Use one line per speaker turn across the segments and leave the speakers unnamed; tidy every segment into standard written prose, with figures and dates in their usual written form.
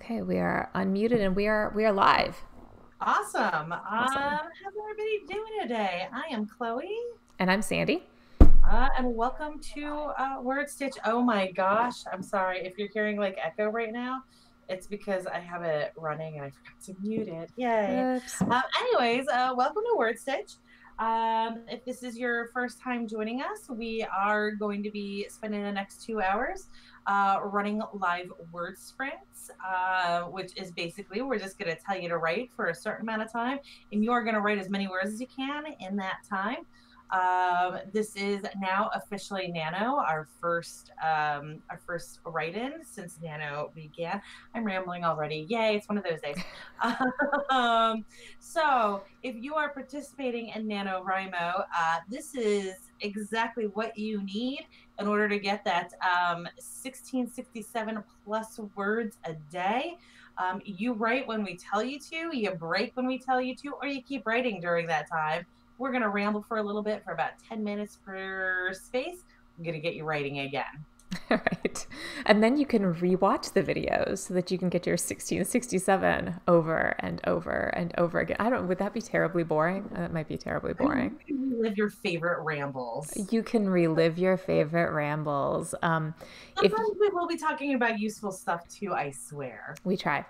Okay, we are unmuted and we are live.
Awesome.
Awesome.
How's everybody doing today? I am Chloe,
And I'm Sandy.
and welcome to WordStitch. Oh my gosh, I'm sorry if you're hearing like echo right now. It's because I have it running and I forgot to mute it. Yay.
Oops.
Anyways, welcome to WordStitch. If this is your first time joining us, we are going to be spending the next 2 hours running live word sprints, which is basically we're just going to tell you to write for a certain amount of time, and you are going to write as many words as you can in that time. This is now officially NaNo, our first write-in since NaNo began. I'm rambling already. Yay, it's one of those days. So if you are participating in NaNoWriMo, this is exactly what you need in order to get that 1667 plus words a day. You write when we tell you to, you break when we tell you to, or you keep writing during that time. We're going to ramble for a little bit for about 10 minutes per space. I'm going to get you writing again.
All right. And then you can rewatch the videos so that you can get your 1667 over and over and over again. Would that be terribly boring? That might be terribly boring.
You can relive your favorite rambles.
You can relive your favorite rambles.
Sometimes we will be talking about useful stuff too, I swear.
We try.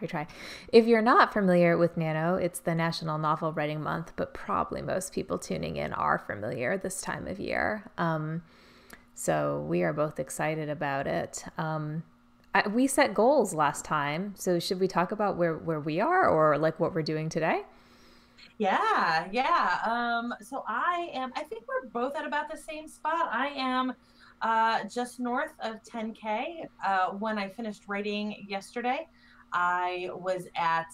If you're not familiar with NaNo, it's the National Novel Writing Month, but probably most people tuning in are familiar this time of year. So we are both excited about it. We set goals last time, so should we talk about where we are or like what we're doing today?
Yeah. So I think we're both at about the same spot. I am just north of 10K. When I finished writing yesterday, I was at,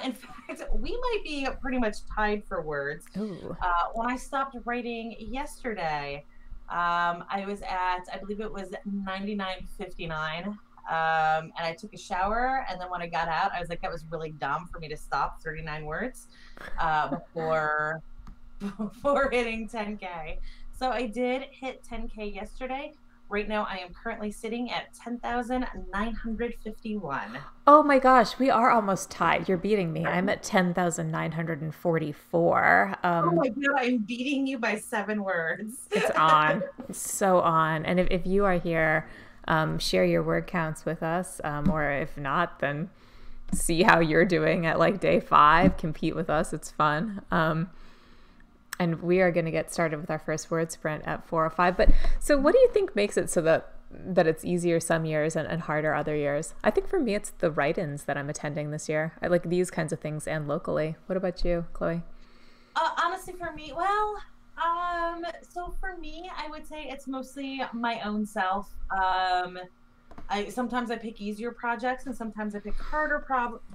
in fact, we might be pretty much tied for words. When I stopped writing yesterday, I was at, I believe it was 99.59. And I took a shower, and then when I got out, I was like, that was really dumb for me to stop 39 words before hitting 10K. So I did hit 10K yesterday. Right now, I am currently sitting at 10,951.
Oh my gosh, we are almost tied. You're beating me. I'm at 10,944.
Oh my God, I'm beating you by 7 words.
It's on. It's so on. And if you are here, share your word counts with us. Or if not, then see how you're doing at like day 5. Compete with us. It's fun. And we are going to get started with our first word sprint at 4:05. But so what do you think makes it so that it's easier some years and harder other years? I think for me, it's the write-ins that I'm attending this year. I like these kinds of things and locally. What about you, Chloe?
Honestly, for me, so for me, I would say it's mostly my own self. Sometimes I pick easier projects and sometimes I pick harder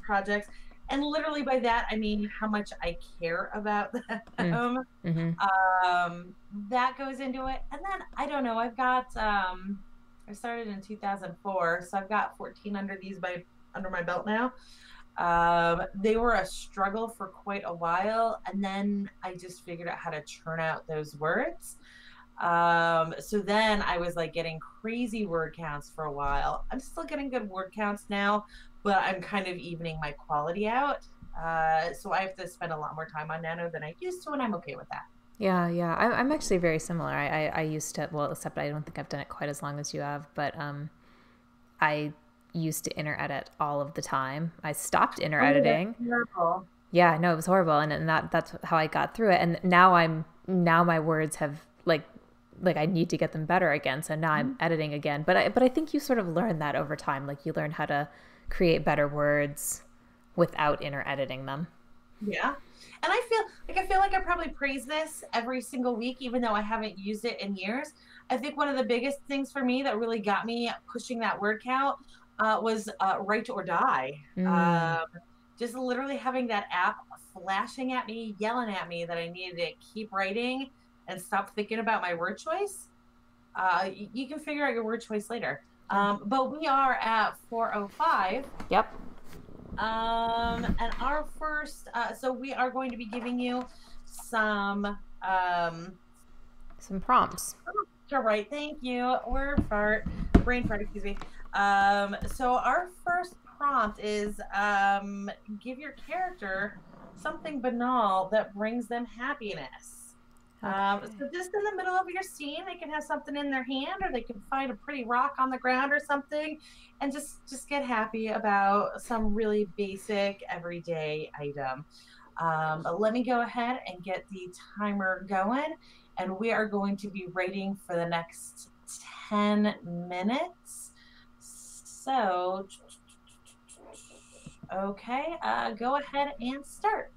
projects. And literally by that, I mean how much I care about them. That goes into it. And then, I don't know, I've got, I started in 2004, so I've got 14 under my belt now. They were a struggle for quite a while, and then I just figured out how to churn out those words. So then I was like getting crazy word counts for a while. I'm still getting good word counts now, but I'm kind of evening my quality out. So I have to spend a lot more time on NaNo than I used to, and I'm okay with that.
Yeah. I'm actually very similar. I used to, well, except I don't think I've done it quite as long as you have, but I used to inner edit all of the time. I stopped inner editing.
Horrible.
Yeah, no, it was horrible, and that's how I got through it. And now my words have like I need to get them better again. So now I'm editing again. But I think you sort of learn that over time. Like you learn how to create better words without inner editing them.
Yeah. And I feel like I probably praise this every single week, even though I haven't used it in years. I think one of the biggest things for me that really got me pushing that word count was Write or Die. Just literally having that app flashing at me, yelling at me that I needed to keep writing and stop thinking about my word choice. You can figure out your word choice later. But we are at 4:05.
Yep.
And our first, so we are going to be giving you some
prompts
to write. Thank you. Brain fart, excuse me. So our first prompt is give your character something banal that brings them happiness.
Okay.
So just in the middle of your scene, they can have something in their hand, or they can find a pretty rock on the ground or something, and just get happy about some really basic everyday item. Let me go ahead and get the timer going, and we are going to be writing for the next 10 minutes. So, okay, go ahead and start.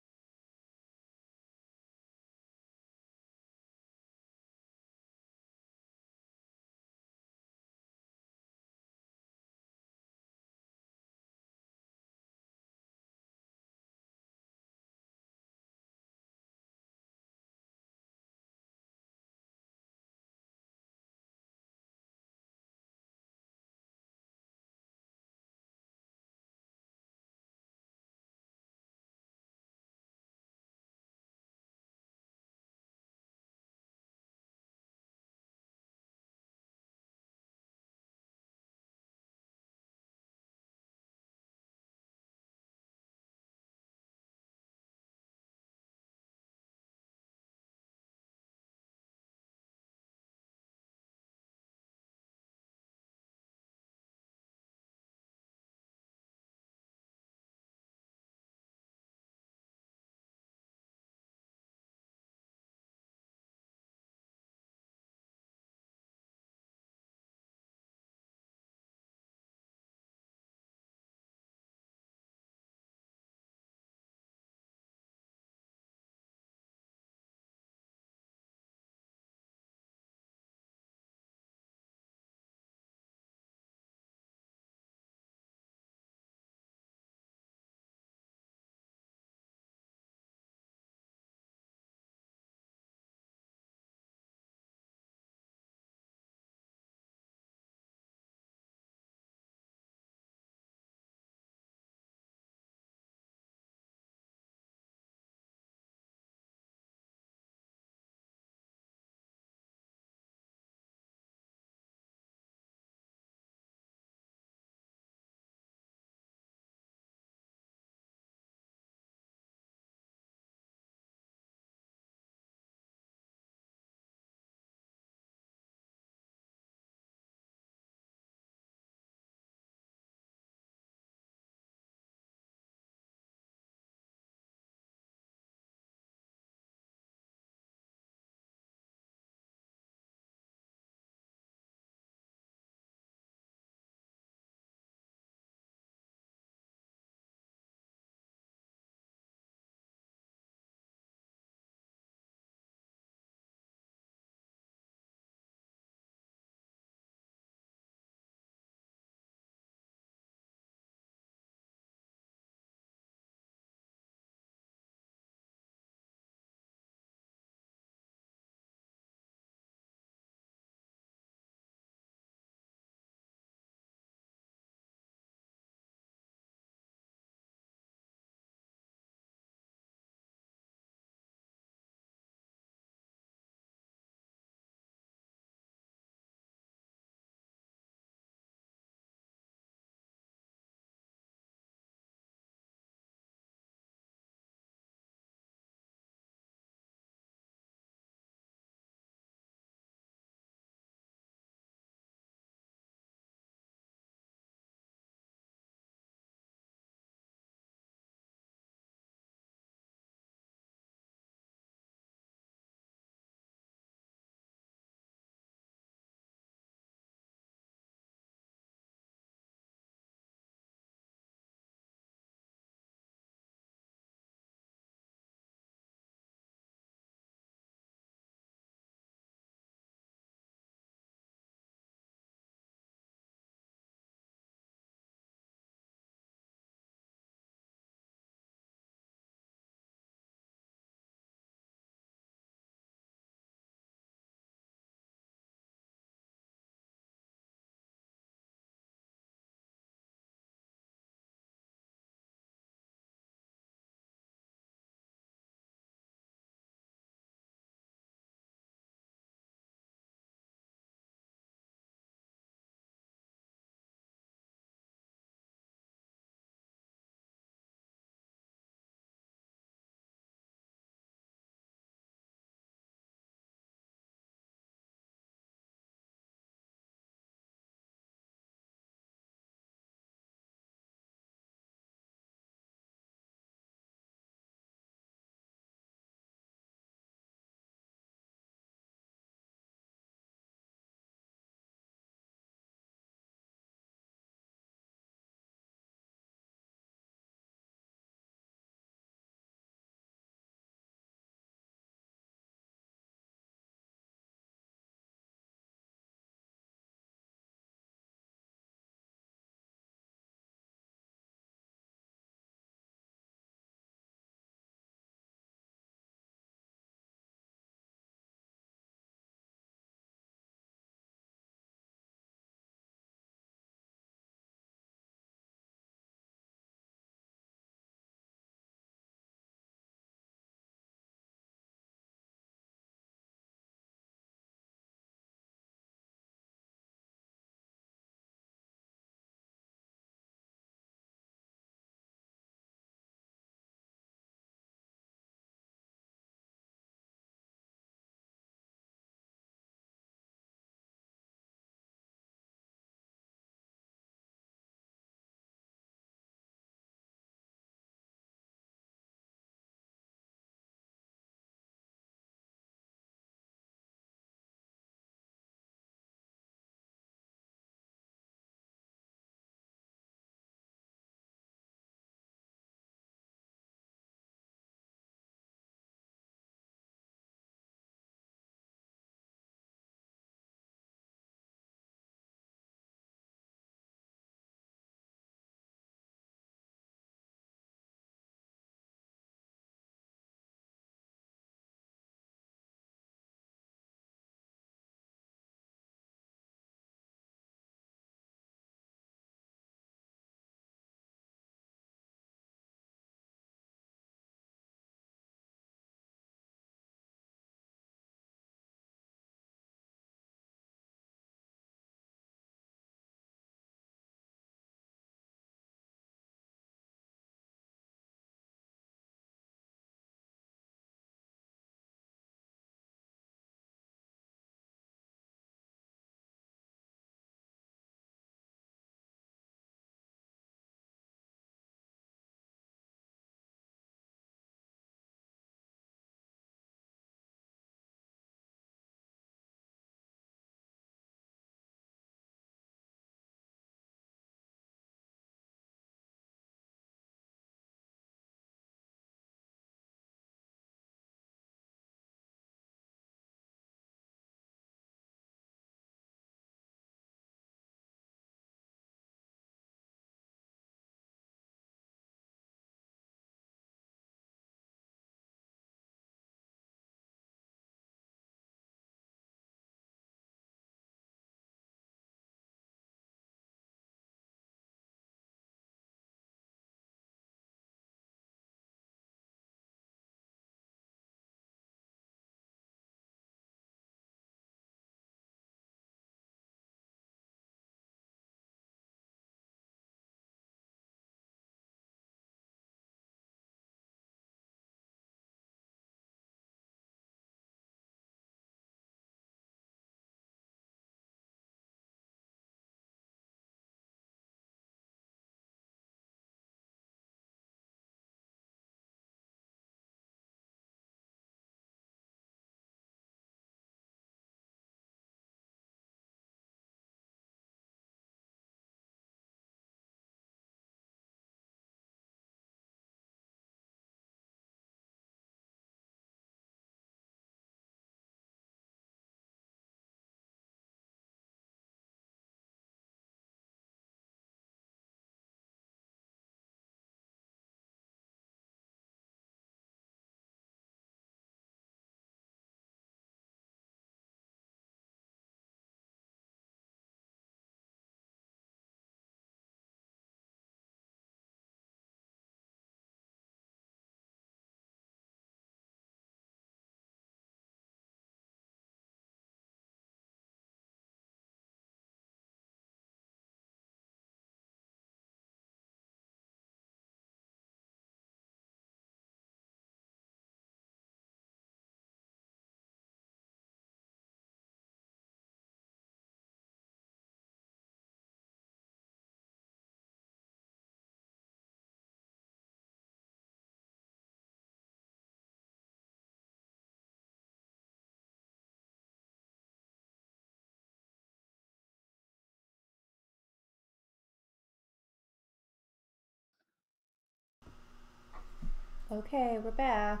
Okay, we're back.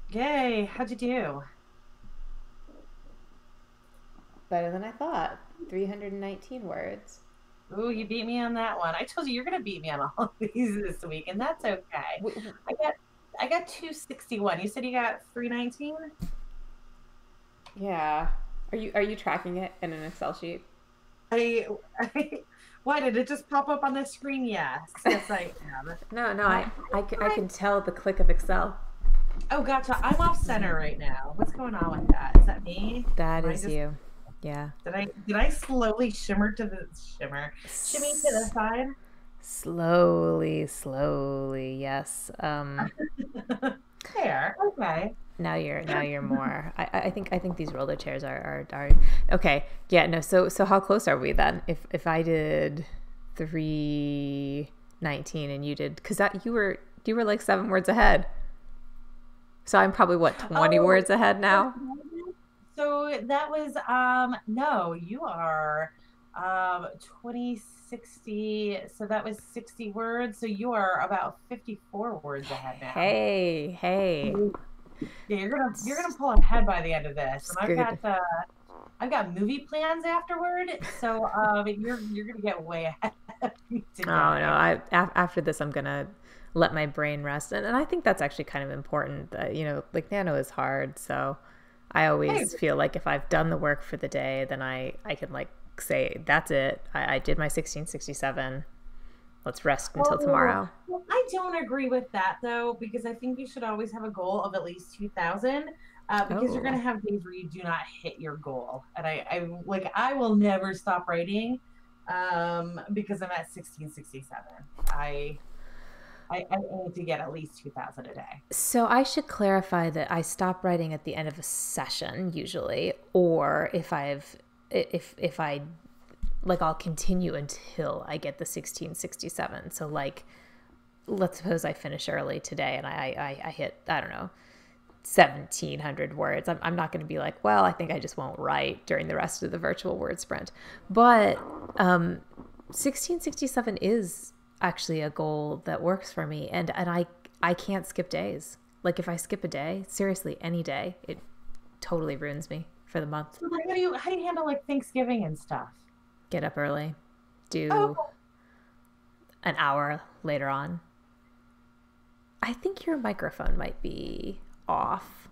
Yay, how'd you do?
Better than I thought. 319 words.
Ooh, you beat me on that one. I told you you're gonna beat me on all of these this week, and that's okay.
W-
I got I got 261. You said you got 319?
Yeah. Are you tracking it in an Excel sheet?
I, I why did it just pop up on the screen? Yes. Yes, I am.
No, no,
Uh,
I can tell the click of Excel.
oh, gotcha. I'm off center right now. What's going on with that? Is that me?
That
Am I
is
just
you. Yeah.
did I slowly shimmy to the side?
Slowly, slowly, yes.
There. Okay.
Now you're more. I think these roller chairs are okay. Yeah, no, so how close are we then? If I did 319 and you did, because that you were like 7 words ahead. So I'm probably what, 20
Oh,
words ahead now?
so that was no, you are 2060. So that was 60 words. So you are about 54 words ahead now.
Hey, hey.
Yeah, you're gonna
It's,
pull ahead by the end of this.
it's
And
good.
I've got movie plans afterward. So you're gonna get way ahead of me
Oh no,
today.
after this I'm gonna let my brain rest, and I think that's actually kind of important. Like Nano is hard, so I
Hey,
always feel like if I've done the work for the day, then I can like say that's it. I did my 1667. Let's rest until
oh,
tomorrow.
well, I don't agree with that though, because I think you should always have a goal of at least 2,000. Because you're gonna
Oh,
have days where you do not hit your goal, and I will never stop writing, because I'm at 1667. I aim to get at least 2,000 a day.
so I should clarify that I stop writing at the end of a session usually, or if I like I'll continue until I get the 1667. So like let's suppose I finish early today and I hit, I don't know, 1,700 words. I'm not going to be like, well, I think I just won't write during the rest of the virtual word sprint. But 1667 is actually a goal that works for me. And I can't skip days. Like if I skip a day, seriously, any day, it totally ruins me for the month.
So like, how do you handle like Thanksgiving and stuff?
Get up early,
Oh,
do an hour later on. I think your microphone might be off.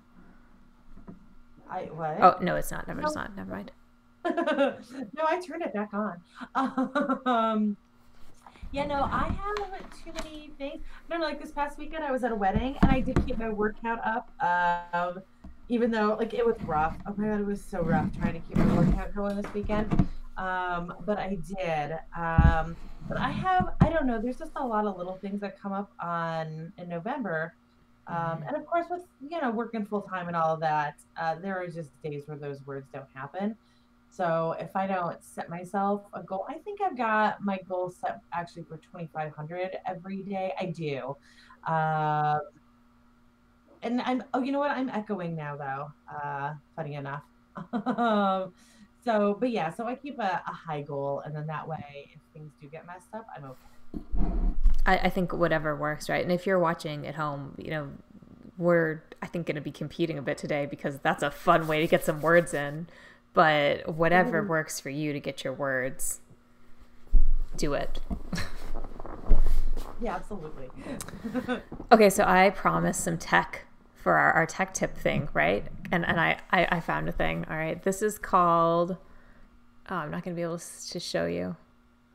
I what?
Oh, no, it's not. Never, it's
No,
not. Never mind.
no, I turned it back on. Um, Yeah, no, I have too many things. No, no, like this past weekend, I was at a wedding and I did keep my workout up. Even though like it was rough. Oh my God, it was so rough trying to keep my workout going this weekend. But I did. But I don't know, there's just a lot of little things that come up on in November.
Mm.
And of course, with working full time and all of that, there are just days where those words don't happen. So if I don't set myself a goal, I think I've got my goal set actually for 2,500 every day. I do. Uh, and oh, you know what? I'm echoing now though. Funny enough. But yeah, so I keep a high goal, and then that way, if things do get messed up, I'm okay.
I think whatever works, right? And if you're watching at home, we're, I think, going to be competing a bit today because that's a fun way to get some words in. But whatever
Mhm.
works for you to get your words, do it.
Yeah, absolutely.
Okay, so I promised some tech for our tech tip thing, right? And I found a thing. All right. This is called, oh, I'm not going to be able to show you.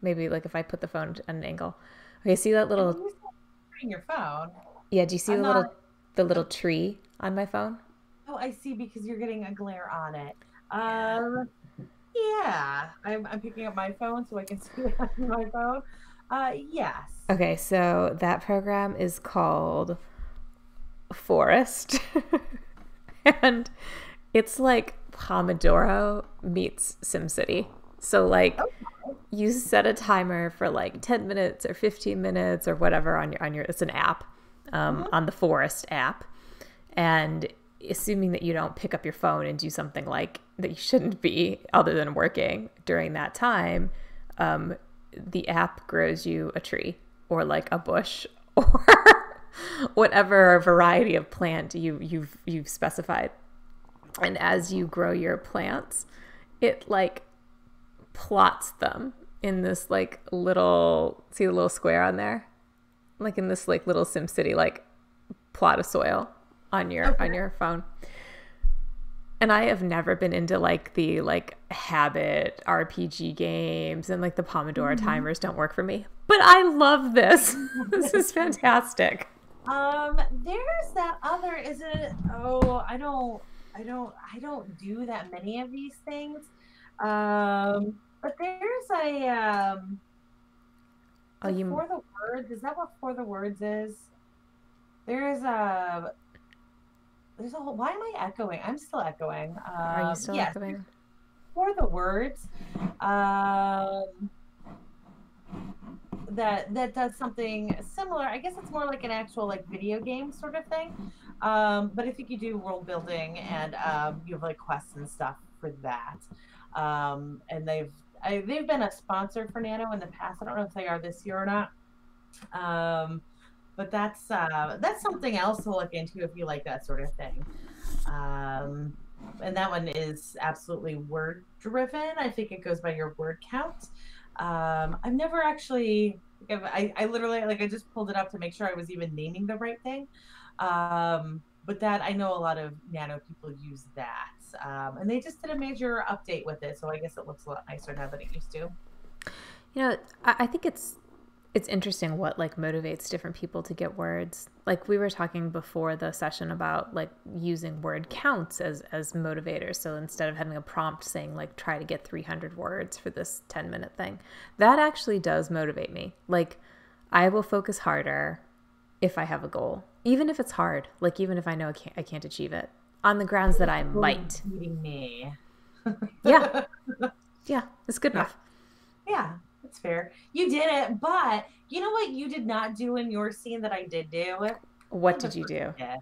Maybe like if I put the phone at an angle. Okay, see that
I mean,
little,
you're still bring your phone.
yeah, do you see
I'm not.
the little tree on my phone?
Oh, I see, because you're getting a glare on it.
Yeah.
Um, yeah, I'm picking up my phone so I can see it on my phone. Yes.
Okay, so that program is called Forest. And it's like Pomodoro meets SimCity. So like
Okay.
you set a timer for like 10 minutes or 15 minutes or whatever on your it's an app,
Mhm.
on the Forest app. And assuming that you don't pick up your phone and do something like that you shouldn't be other than working during that time, um, the app grows you a tree or like a bush or whatever variety of plant you've specified. And as you grow your plants, it like plots them in this like little, see the little square on there? Like in this like little SimCity like plot of soil on your phone. And I have never been into like the like habit RPG games, and like the Pomodoro timers don't work for me. But I love this. This is fantastic.
There's that other, is it, oh, I don't do that many of these things. But there's a
Oh, you
for the words, is that what for the words is? There's a there's a whole, why am I echoing? I'm still echoing.
are you still
Yes,
echoing?
for the words. Um that does something similar. I guess it's more like an actual like video game sort of thing. But I think you do world building and you have like quests and stuff for that. And they've been a sponsor for NaNo in the past. I don't know if they are this year or not. But that's something else to look into if you like that sort of thing. And that one is absolutely word driven. I think it goes by your word count. I've never actually, I literally, like, I just pulled it up to make sure I was even naming the right thing. But that, I know a lot of NaNo people use that. And they just did a major update with it. So I guess it looks a lot nicer now than it used to.
You know, I think it's interesting what like motivates different people to get words. Like we were talking before the session about like using word counts as motivators. So instead of having a prompt saying like try to get 300 words for this 10-minute thing, that actually does motivate me. Like I will focus harder if I have a goal, even if it's hard. Like even if I know I can't achieve it, on the grounds that I might.
Beating me.
Yeah, yeah, it's good enough.
Yeah, that's fair. You did it, but you know what you did not do in your scene that I did do?
What did you do?
Yeah.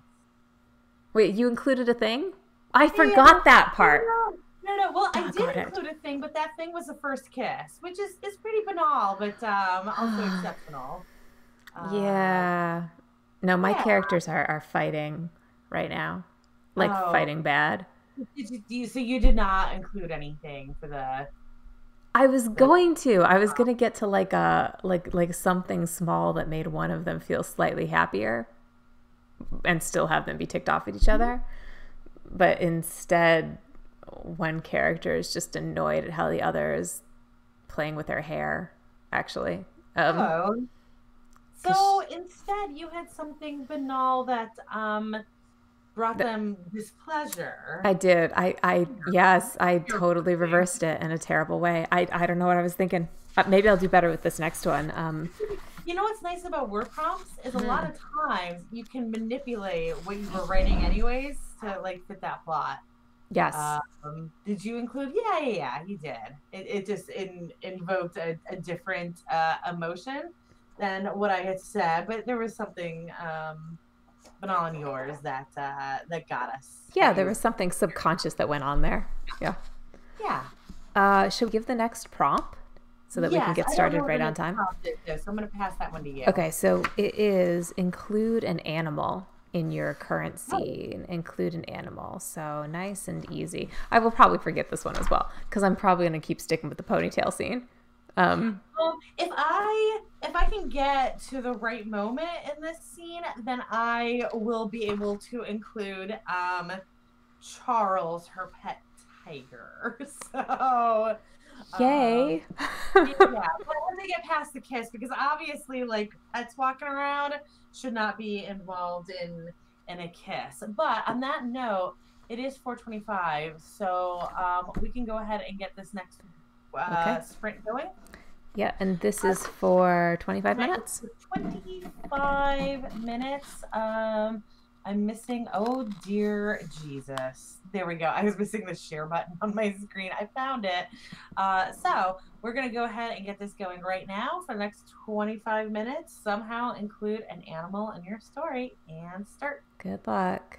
Wait, you included a thing? I
Yeah,
forgot that part.
no. Well, I did
Doggone it.
include a thing, but that thing was the first kiss, which is pretty banal, but also exceptional.
Yeah. No, my
Yeah.
characters are fighting right now. Like
Oh,
fighting bad.
so you did not include anything for
I was
the
going to. I was gonna get to like a like something small that made one of them feel slightly happier and still have them be ticked off at each other. But instead one character is just annoyed at how the other is playing with her hair, actually.
Oh.
'Cause
So instead you had something banal that brought them displeasure.
I did. Yes, I totally reversed it in a terrible way. I don't know what I was thinking. Maybe I'll do better with this next one.
You know what's nice about word prompts is a lot of times you can manipulate what you were writing anyways to like fit that plot.
Yes.
Did you include? Yeah, you did. It just invoked a different emotion than what I had said, but there was something banal in yours that that got us.
Yeah, there was something subconscious that went on there. Yeah. Should we give the next prompt so that we can get started right on time?
So I'm going to pass that one to you.
Okay, so it is include an animal in your current scene. Include an animal. So nice and easy. I will probably forget this one as well because I'm probably going to keep sticking with the ponytail scene.
If I can get to the right moment in this scene, then I will be able to include Charles, her pet tiger. So
yay.
yeah, but when they get past the kiss, because obviously like pets walking around should not be involved in a kiss. But on that note, it is 4:25, so we can go ahead and get this next sprint going.
Yeah, and this is for 25 minutes.
25 minutes. I'm missing, oh dear Jesus. There we go. I was missing the share button on my screen. I found it. So we're going to go ahead and get this going right now for the next 25 minutes. Somehow include an animal in your story and start.
Good luck.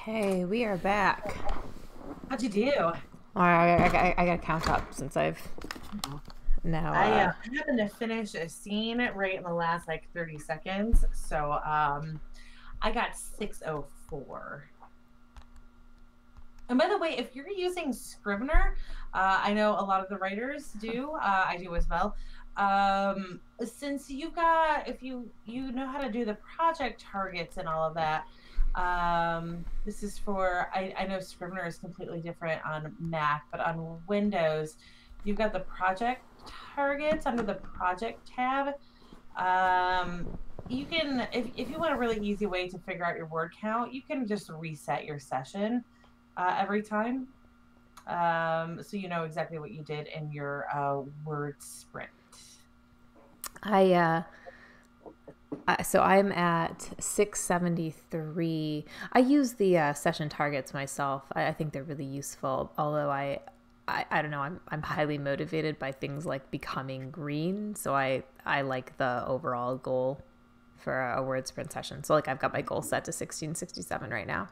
Okay, we are back.
How'd you do?
All right, I gotta count up since I've now.
I happened to finish a scene right in the last like 30 seconds. So I got 604. And by the way, if you're using Scrivener, I know a lot of the writers do. I do as well. Since you've got, if you know how to do the project targets and all of that, this is for, I know Scrivener is completely different on Mac, but on Windows, you've got the project targets under the project tab. You can, if you want a really easy way to figure out your word count, you can just reset your session every time. So you know exactly what you did in your word sprint.
So I'm at 673. I use the session targets myself. I think they're really useful, although I don't know, I'm highly motivated by things like becoming green, so I like the overall goal for a word sprint session. So like I've got my goal set to 1667 right now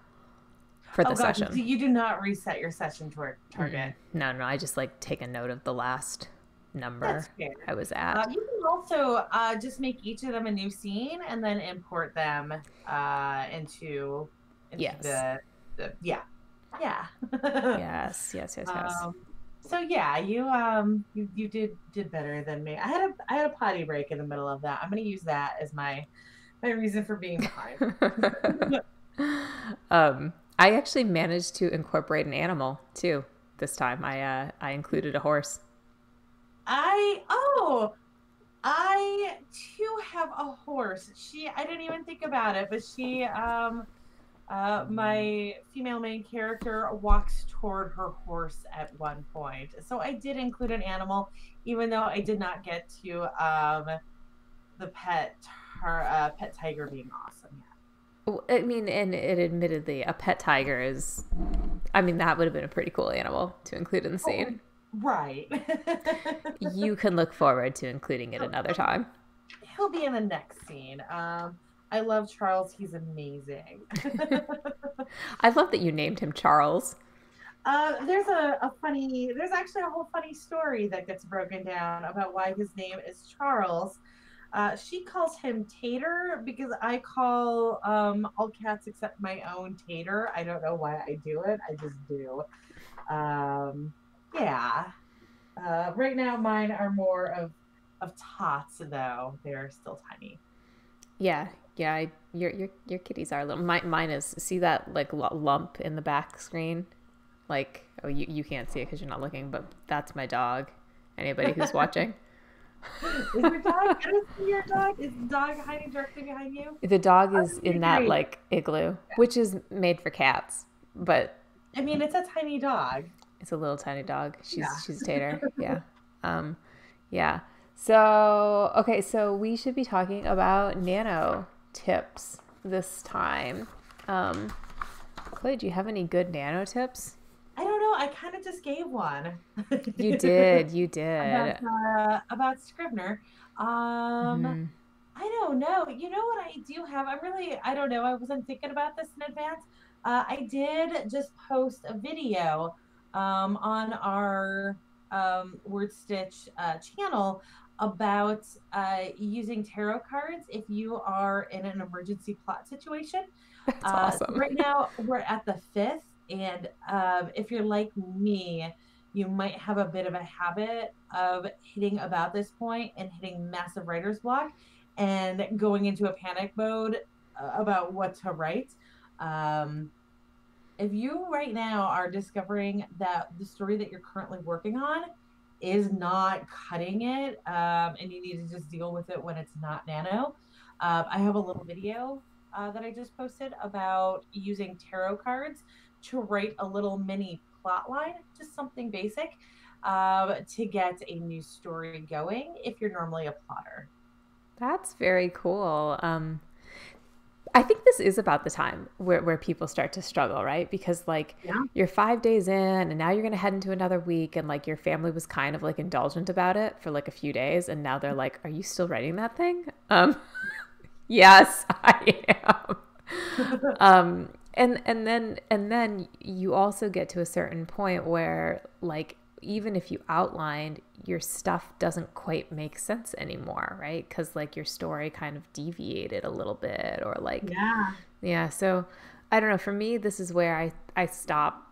for the session.
So you do not reset your session target?
No, I just like take a note of the last number I was at.
You can also just make each of them a new scene and then import them into
yes.
the yeah.
Yes.
So yeah, you did better than me. I had a potty break in the middle of that. I'm gonna use that as my reason for being behind.
I actually managed to incorporate an animal too this time. I included a horse.
I too have a horse. I didn't even think about it, but my female main character walks toward her horse at one point. So I did include an animal, even though I did not get to the pet tiger being awesome yet.
I mean, and admittedly, a pet tiger is, I mean, that would have been a pretty cool animal to include in the scene.
Right.
You can look forward to including it another time.
He'll be in the next scene. I love Charles. He's amazing.
I love that you named him Charles.
There's actually a whole funny story that gets broken down about why his name is Charles. She calls him Tater because I call all cats except my own Tater. I don't know why I do it. I just do. Yeah. Right now mine are more of tots though. They're still tiny.
Yeah. Your kitties are little. Mine is, see that like lump in the back screen? Like, oh, you can't see it because you're not looking, but that's my dog. Anybody who's watching.
Is your dog? I don't see your dog. Is the dog hiding directly behind you?
The dog is in that like igloo, which is made for cats, but
I mean, it's a tiny dog.
It's a little tiny dog. She's Tater. Yeah. Yeah. So, okay, so we should be talking about NaNo tips this time. Chloe, do you have any good NaNo tips?
I don't know. I kind of just gave one.
You did.
About Scrivener. I don't know. You know what I do have? I don't know. I wasn't thinking about this in advance. I did just post a video on our WordStitch channel about using tarot cards if you are in an emergency plot situation.
That's awesome.
Right now we're at the 5th, and if you're like me, you might have a bit of a habit of hitting about this point and hitting massive writer's block and going into a panic mode about what to write. If you right now are discovering that the story that you're currently working on is not cutting it, and you need to just deal with it when it's not NaNo, I have a little video that I just posted about using tarot cards to write a little mini plot line, just something basic, to get a new story going if you're normally a plotter.
That's very cool. I think this is about the time where people start to struggle, right? Because like you're 5 days in and now you're going to head into another week, and like your family was kind of like indulgent about it for like a few days. And now they're like, are you still writing that thing? Yes, I am. And then you also get to a certain point where, like, even if you outlined, your stuff doesn't quite make sense anymore, right? Because, like, your story kind of deviated a little bit, or like,
Yeah.
yeah. So I don't know. For me, this is where I stop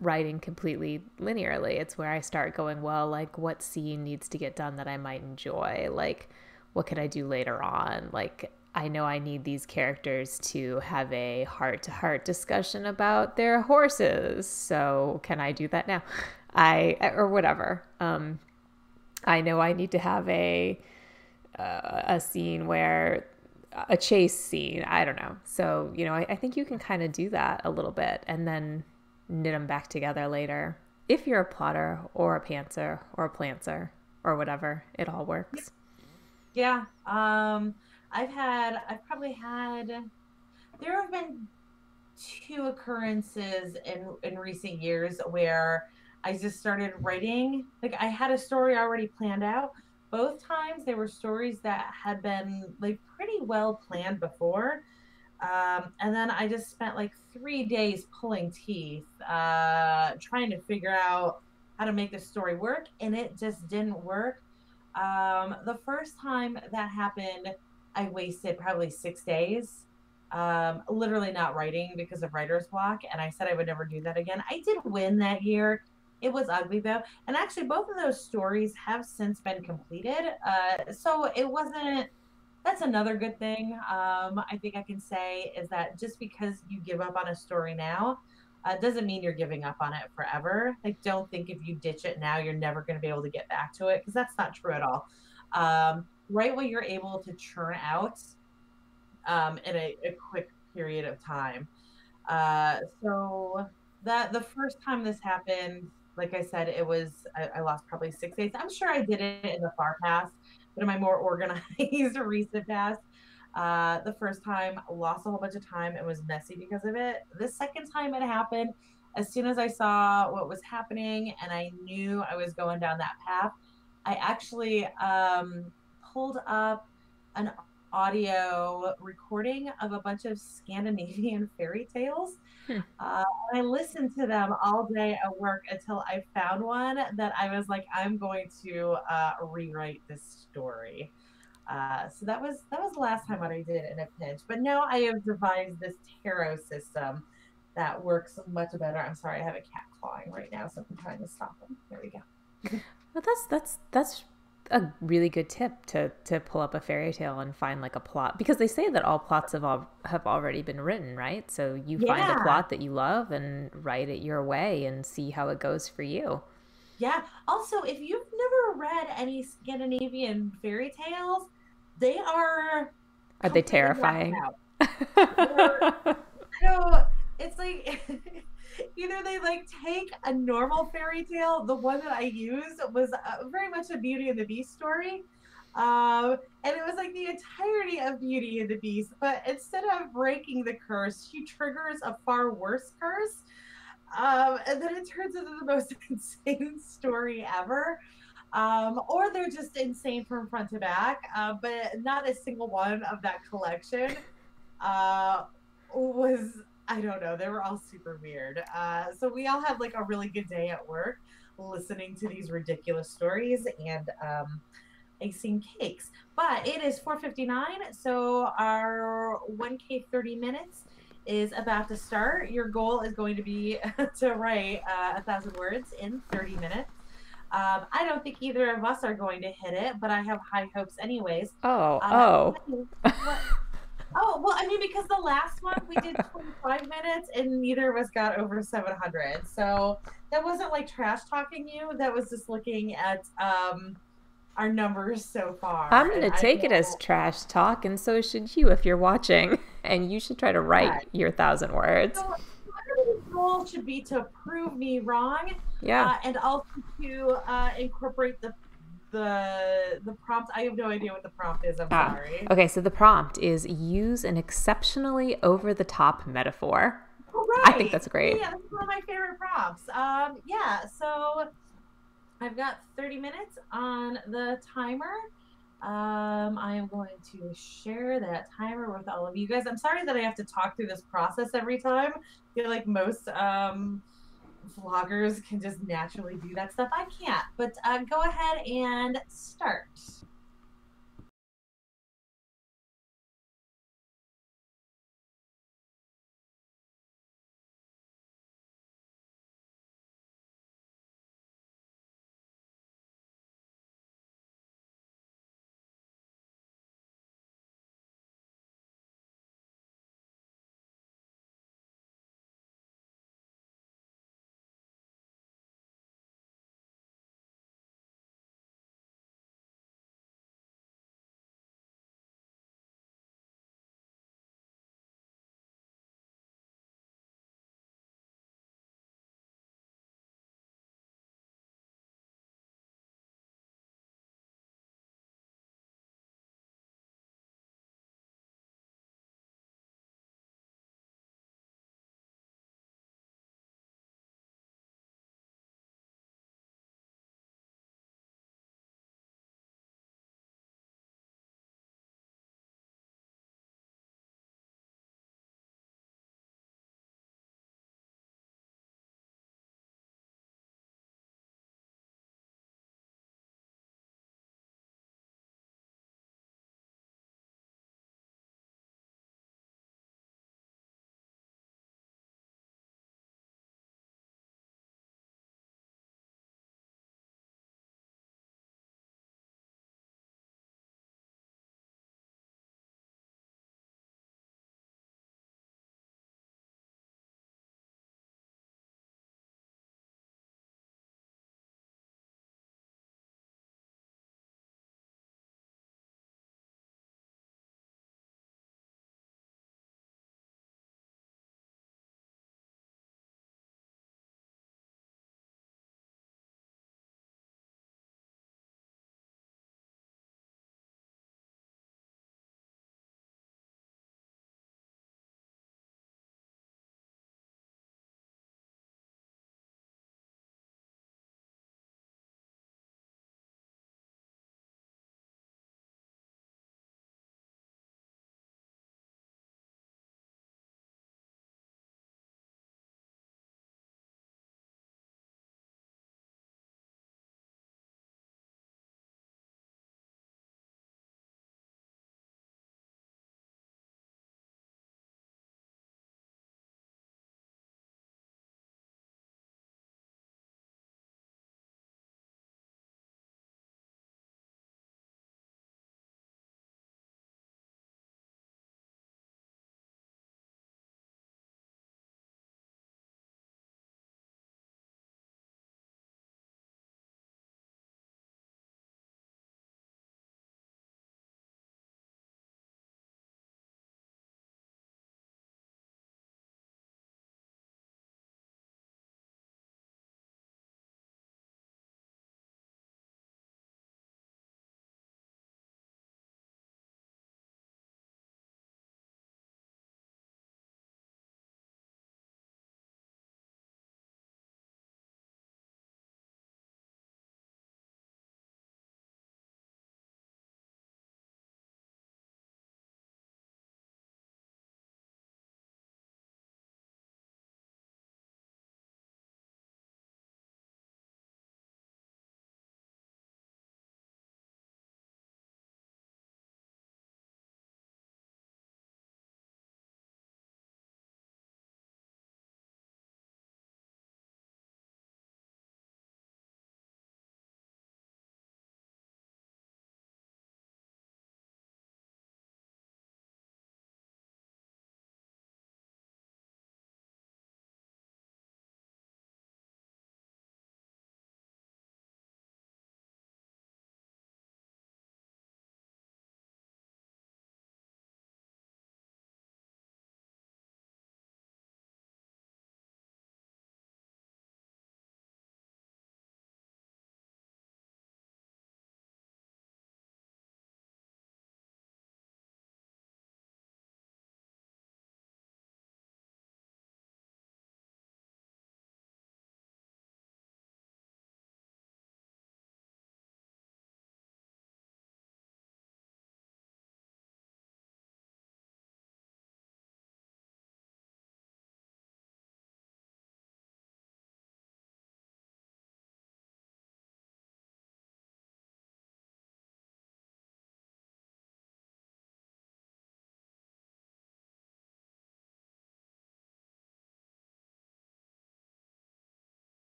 writing completely linearly. It's where I start going, well, like, what scene needs to get done that I might enjoy? Like, what could I do later on? Like, I know I need these characters to have a heart-to-heart discussion about their horses. So can I do that now? Or whatever. I know I need to have a scene where a chase scene. I don't know. So, I think you can kind of do that a little bit and then knit them back together later. If you're a plotter or a pantser or a plantser or whatever, it all works.
Yeah. I've probably had, there have been two occurrences in recent years where I just started writing. Like, I had a story already planned out. Both times they were stories that had been like pretty well planned before. And then I just spent like 3 days pulling teeth, trying to figure out how to make the story work, and it just didn't work. The first time that happened, I wasted probably 6 days, literally not writing because of writer's block. And I said I would never do that again. I did win that year. It was ugly though. And actually, both of those stories have since been completed. So it wasn't, that's another good thing. I think I can say is that just because you give up on a story now, doesn't mean you're giving up on it forever. Like, don't think if you ditch it now, you're never going to be able to get back to it, because that's not true at all. Write what you're able to churn out in a quick period of time. So that the first time this happened, like I said, I lost probably 6 days. I'm sure I did it in the far past, but in my more organized recent past, the first time I lost a whole bunch of time and was messy because of it. The second time it happened, as soon as I saw what was happening and I knew I was going down that path, I actually pulled up an audio recording of a bunch of Scandinavian fairy tales.
Hmm.
I listened to them all day at work until I found one that I was like, I'm going to rewrite this story. So that was the last time what I did in a pinch. But now I have devised this tarot system that works much better. I'm sorry, I have a cat clawing right now, so I'm trying to stop him. There we go.
Well, that's a really good tip to pull up a fairy tale and find like a plot, because they say that all plots have already been written, right? So you find a
Yeah.
plot that you love and write it your way and see how it goes for you.
Yeah. Also, if you've never read any Scandinavian fairy tales, they are
Are they
completely whacked
terrifying?
out. They're, so it's like either they like take a normal fairy tale. The one that I used was very much a Beauty and the Beast story. And it was like the entirety of Beauty and the Beast, but instead of breaking the curse, she triggers a far worse curse. And then it turns into the most insane story ever. Or they're just insane from front to back. But not a single one of that collection uh, was, I don't know, they were all super weird. So we all had like a really good day at work listening to these ridiculous stories and icing cakes. But it is 4:59, so our 1K 30 minutes is about to start. Your goal is going to be to write 1,000 words in 30 minutes. I don't think either of us are going to hit it, but I have high hopes anyways.
Oh,
Uh,
oh.
what, Oh, well, I mean, because the last one we did 25 minutes and neither of us got over 700. So that wasn't like trash talking you. That was just looking at our numbers so
I'm
far.
going
And
to
I
take it as
know,
trash talk, and so should you if you're watching. And you should try to
yeah.
write your 1,000 words.
So everybody's goal should be to prove me wrong,
Yeah.
and also to incorporate the prompt. I have no idea what the prompt is. I'm
Ah,
sorry.
okay, so the prompt is use an exceptionally over the top metaphor.
Oh,
I think
right.
that's great.
Yeah, that's one of my favorite prompts. Yeah, so I've got 30 minutes on the timer. I am going to share that timer with all of you guys. I'm sorry that I have to talk through this process every time. I feel like most vloggers can just naturally do that stuff. I can't, but go ahead and start.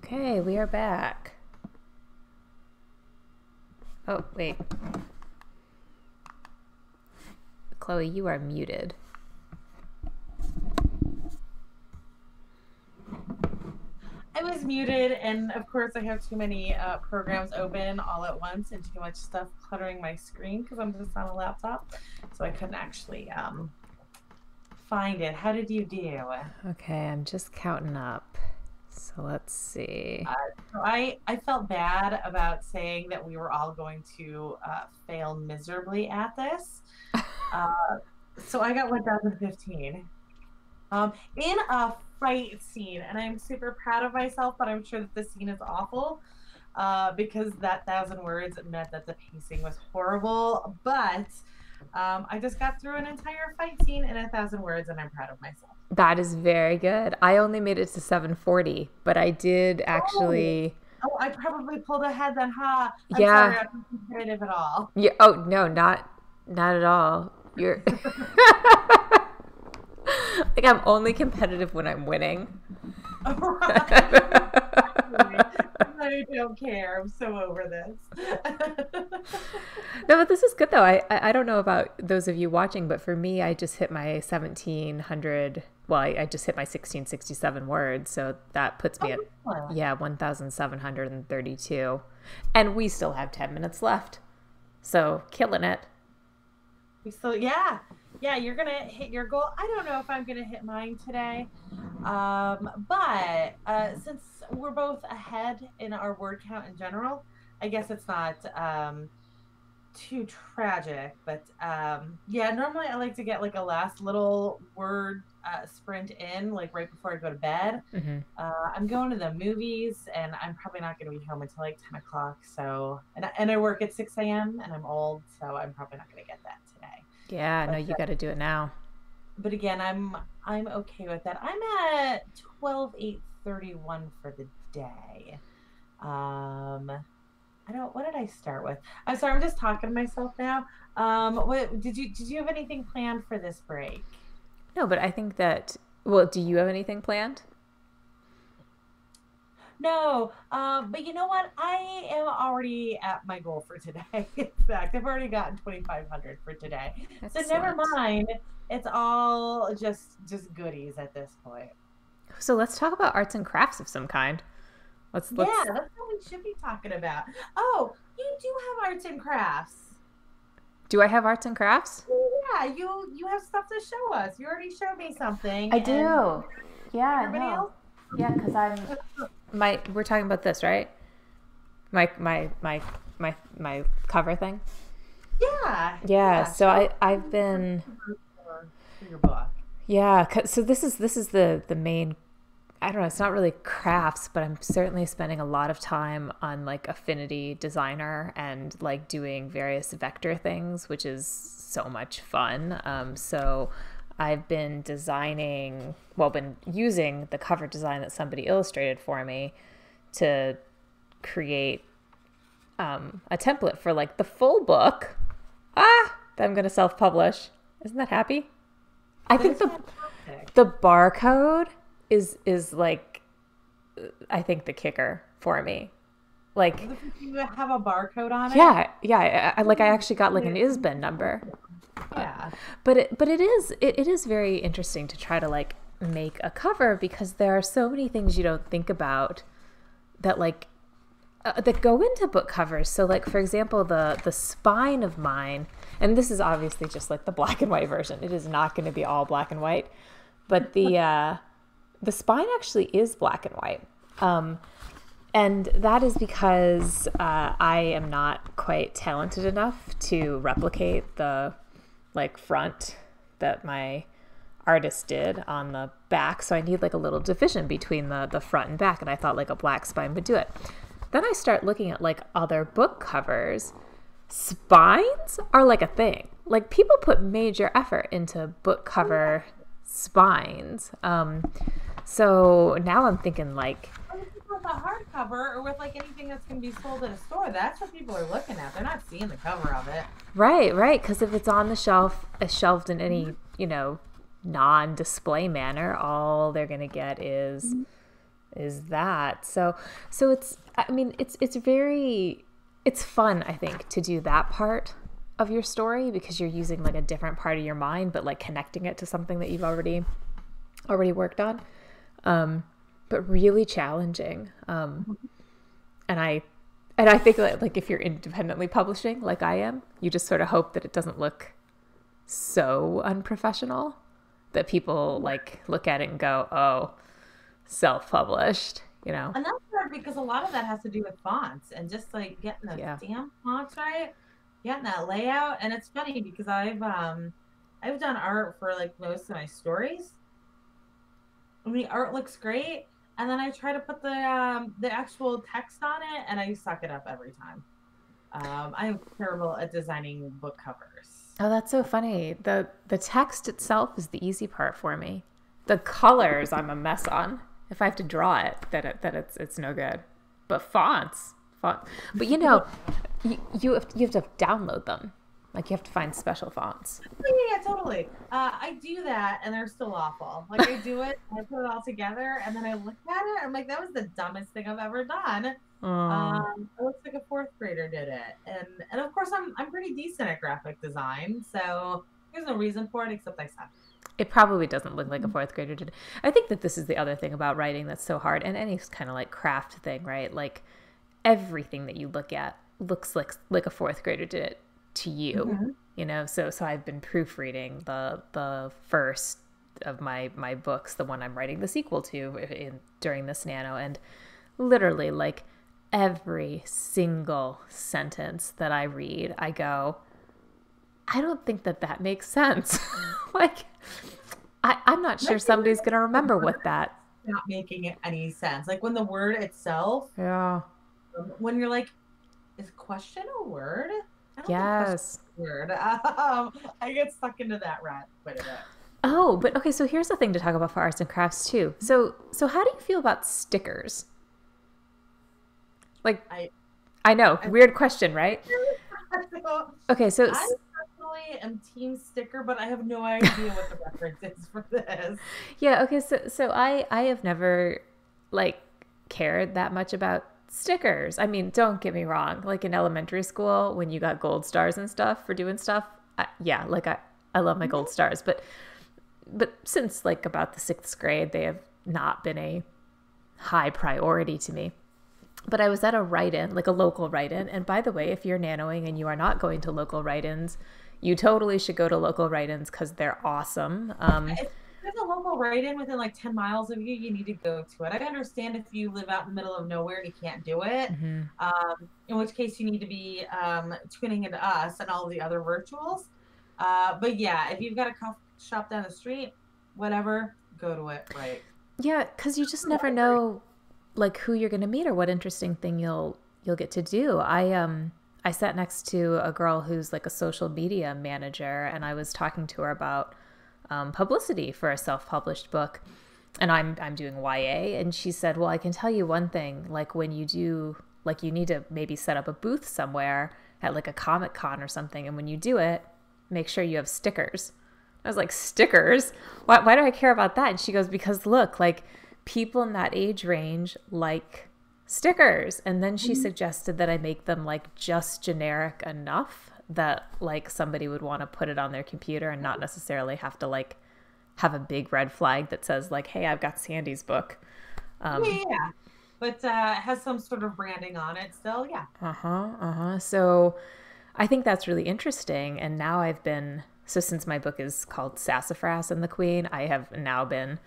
Okay, we are back. Oh, wait. Chloe, you are muted.
I was muted, and of course I have too many programs open all at once and too much stuff cluttering my screen because I'm just on a laptop, so I couldn't actually find it. How did you do?
Okay, I'm just counting up. So let's see.
So I felt bad about saying that we were all going to fail miserably at this. So I got 1015 in a fight scene, and I'm super proud of myself, but I'm sure that the scene is awful because that 1,000 words meant that the pacing was horrible. But I just got through an entire fight scene in 1,000 words, and I'm proud of myself.
That is very good. I only made it to 740, but I did actually.
Oh, I probably pulled ahead then, huh? I'm
Yeah.
sorry, I'm not competitive at all.
Yeah. Oh no, not at all. You're. Like, I'm only competitive when I'm winning.
I don't care. I'm so over this.
No, but this is good though. I don't know about those of you watching, but for me, I just hit my 1,700. Well, I just hit my 1,667 words, so that puts me at 1,732, and we still have 10 minutes left, so killing it.
Yeah, you're gonna hit your goal. I don't know if I'm gonna hit mine today, but since we're both ahead in our word count in general, I guess it's not too tragic. But yeah, normally I like to get like a last little word sprint in, like right before I go to bed.
Mm-hmm.
I'm going to the movies, and I'm probably not going to be home until like 10 o'clock. So, and I work at 6 a.m. and I'm old, so I'm probably not going to get that today.
Yeah, no, you got to do it now.
But again, I'm okay with that. I'm at 12,831 for the day. What did I start with? I'm sorry, I'm just talking to myself now. What did you have anything planned for this break?
No, but I think that, well, do you have anything planned?
No, but you know what? I am already at my goal for today. In fact, I've already gotten 2,500 for today.
Excellent.
So never mind. It's all just goodies at this point.
So let's talk about arts and crafts of some kind. Let's
Yeah, that's what we should be talking about. Oh, you do have arts and crafts.
Do I have arts and crafts?
Yeah, you have stuff to show us. You already showed me something.
I do. Yeah.
Everybody else?
Yeah, because we're talking about this, right? My cover thing.
Yeah.
So I've been.
For your book.
Yeah. So this is the main. I don't know. It's not really crafts, but I'm certainly spending a lot of time on like Affinity Designer and like doing various vector things, which is so much fun. So I've been been using the cover design that somebody illustrated for me to create a template for like the full book that I'm going to self-publish. Isn't that happy? I think the barcode is like, I think the kicker for me. Like,
you have a barcode on it?
Yeah. I actually got like an ISBN number.
Yeah.
But it is very interesting to try to like make a cover because there are so many things you don't think about that like that go into book covers. So like, for example, the spine of mine, and this is obviously just like the black and white version. It is not going to be all black and white, but the spine actually is black and white. And that is because I am not quite talented enough to replicate the like front that my artist did on the back. So I need like a little division between the front and back. And I thought like a black spine would do it. Then I start looking at like other book covers. Spines are like a thing. Like people put major effort into book cover spines. So now I'm thinking like,
with a hardcover or with like anything that's going to be sold at a store, that's what people are looking at. They're not seeing the cover of it.
Right. Because if it's on the shelf, shelved in any, non-display manner, all they're going to get is is that. So it's, I mean, it's fun, I think, to do that part of your story because you're using like a different part of your mind, but like connecting it to something that you've already worked on. But really challenging. And I think that like if you're independently publishing like I am, you just sort of hope that it doesn't look so unprofessional that people like look at it and go, oh, self-published, you know?
And that's hard because a lot of that has to do with fonts and just like getting those
Yeah.
damn fonts right, getting that layout. And it's funny because I've done art for like most of my stories. And the art looks great, and then I try to put the actual text on it, and I suck it up every time. I'm terrible at designing book covers.
Oh, that's so funny. The text itself is the easy part for me. The colors I'm a mess on. If I have to draw it, it's no good. But font. But you know, you have to download them. Like you have to find special fonts.
Yeah, totally. I do that, and they're still awful. Like I do it, I put it all together, and then I look at it. I'm like, that was the dumbest thing I've ever done.
Oh.
It looks like a fourth grader did it, and of course I'm pretty decent at graphic design, so there's no reason for it except I suck.
It probably doesn't look like a fourth grader did. I think that this is the other thing about writing that's so hard, and any kind of like craft thing, right? Like everything that you look at looks like a fourth grader did it to you, you know. So I've been proofreading the first of my books, the one I'm writing the sequel to during this NaNo, and literally like every single sentence that I read, I go, I don't think that makes sense. Like, I'm not sure somebody's going to remember what that.
Not making any sense. Like when the word itself,
Yeah.
when you're like, is question a word? I don't think
Yes.
question is a word. I get stuck into that rut quite a bit.
Oh, but okay. So here's the thing to talk about for arts and crafts too. So how do you feel about stickers? Like, I know, weird question, right? Okay, so
I personally am team sticker, but I have no idea what the reference is for this.
yeah, okay, so I have never like cared that much about stickers. I mean, don't get me wrong. Like in elementary school, when you got gold stars and stuff for doing stuff, yeah, like I love my gold stars, but since like about the 6th grade, they have not been a high priority to me. But I was at a write-in, like a local write-in. And by the way, if you're nanoing and you are not going to local write-ins, you totally should go to local write-ins because they're awesome.
If there's a local write-in within like 10 miles of you, you need to go to it. I understand if you live out in the middle of nowhere and you can't do it, in which case you need to be tuning into us and all the other virtuals. But yeah, if you've got a coffee shop down the street, whatever, go to it, right?
Yeah, because you just never know like who you're going to meet or what interesting thing you'll get to do. I sat next to a girl who's like a social media manager, and I was talking to her about publicity for a self-published book, and I'm doing YA, and she said, well, I can tell you one thing, like when you do, like you need to maybe set up a booth somewhere at like a Comic-Con or something, and when you do it, make sure you have stickers. I was like, stickers? Why do I care about that? And she goes, because look, like people in that age range like stickers. And then she suggested that I make them like just generic enough that like somebody would want to put it on their computer and not necessarily have to like have a big red flag that says like, hey, I've got Sandy's book.
Yeah, but has some sort of branding on it still. Yeah.
So I think that's really interesting. And now so since my book is called Sassafras and the Queen, I have now been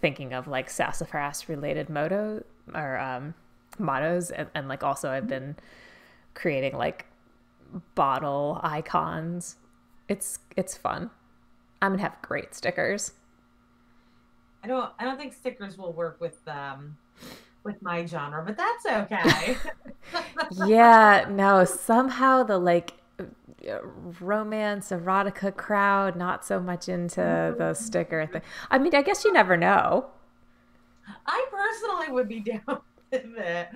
thinking of like sassafras related mottos, and like also I've been creating like bottle icons. It's fun. I'm gonna have great stickers.
I don't think stickers will work with my genre, but that's okay.
Yeah, no, somehow the like romance erotica crowd not so much into the sticker thing. I mean, I guess you never know.
I personally would be down with it.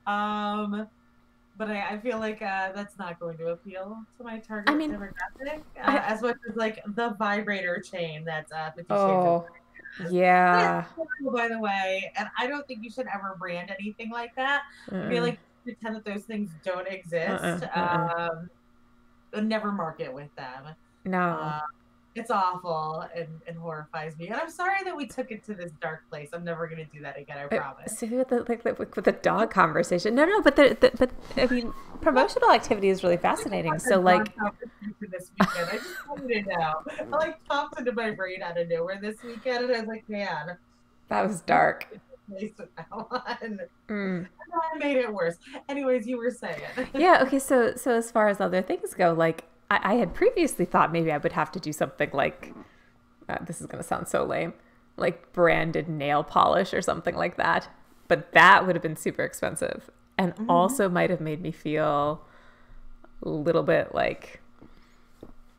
But I feel like that's not going to appeal to my target demographic as much as like the vibrator chain that's 50 Shades of Grey. That's
Yeah.
horrible, by the way. And I don't think you should ever brand anything like that. I feel
Uh-uh.
like pretend that those things don't exist.
Uh-uh. Uh-uh.
And never market with them.
No.
Uh, it's awful and horrifies me. And I'm sorry that we took it to this dark place. I'm never going to do that again. I promise.
So with the with the dog conversation. No, no, but but I mean, promotional activity is really fascinating.
A
So
dog
like
conversation this weekend. I just wanted to know. I like popped into my brain out of nowhere this weekend, and I was like, man,
that was
we
dark.
place with that one.
Mm.
I made it worse. Anyways, you were saying.
Yeah. Okay. So as far as other things go, like I had previously thought maybe I would have to do something like this is gonna sound so lame, like branded nail polish or something like that. But that would have been super expensive, and
Mhm.
also might have made me feel a little bit like,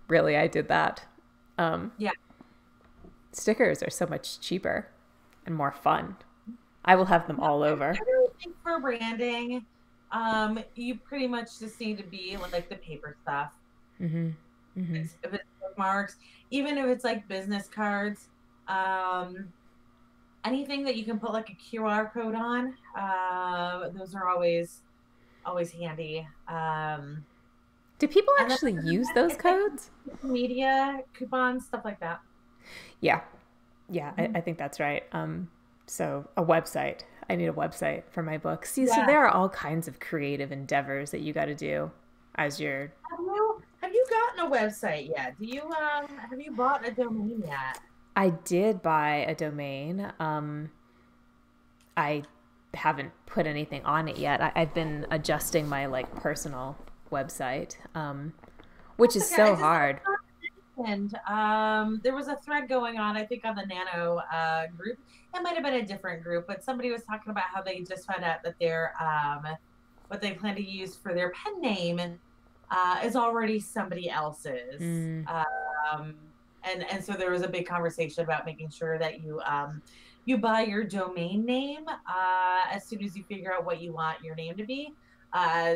really, I did that.
Yeah.
Stickers are so much cheaper and more fun. I will have them all over.
I really think for branding, you pretty much just need to be like the paper stuff.
Mm-hmm. Mm-hmm.
If it's bookmarks, even if it's like business cards, um, anything that you can put like a QR code on, those are always handy.
Do people
And then
actually use those
it's like
codes?
media coupons, stuff like that.
Yeah. Yeah,
Mhm.
I think that's right. So a website. I need a website for my book. See, so
Yeah.
there are all kinds of creative endeavors that you got to do as you're.
Have you gotten a website yet? Have you bought a domain yet?
I did buy a domain. I haven't put anything on it yet. I've been adjusting my like personal website, which is
That's okay. I
so
just
hard.
and there was a thread going on, I think, on the NaNo group. It might have been a different group, but somebody was talking about how they just found out that their what they plan to use for their pen name is already somebody else's.
Mm,
And so there was a big conversation about making sure that you buy your domain name as soon as you figure out what you want your name to be,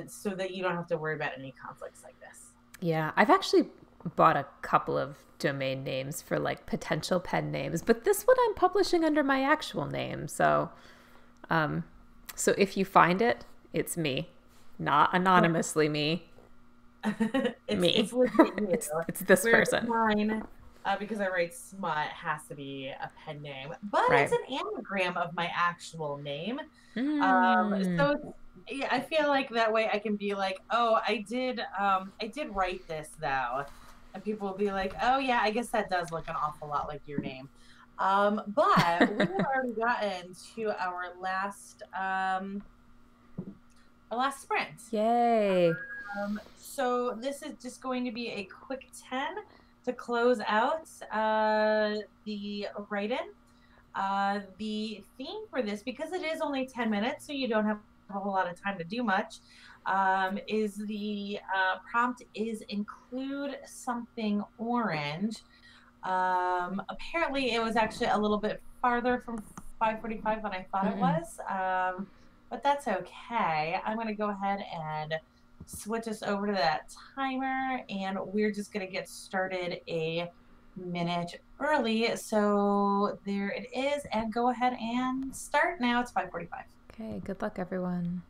so that you don't have to worry about any conflicts like this.
yeah, I've actually bought a couple of domain names for like potential pen names, but this one I'm publishing under my actual name. Um, so if you find it, it's me, not anonymously me,
It's
me.
legit you.
It's this
Whereas
person,
mine, because I write smut, has to be a pen name, but it's
right?
an anagram of my actual name.
Mm.
Yeah, I feel like that way I can be like, oh, I did write this though, and people will be like, oh yeah, I guess that does look an awful lot like your name. But we have already gotten to our last sprint.
Yay!
So this is just going to be a quick 10 to close out the write-in. The theme for this, because it is only 10 minutes, so you don't have a whole lot of time to do much, is the prompt is include something orange. Apparently, it was actually a little bit farther from 5:45 than I thought it
Mm-mm.
was, but that's okay. I'm going to go ahead and switch us over to that timer, and we're just going to get started a minute early. So there it is, and go ahead and start now. It's 5:45.
Okay, good luck, everyone.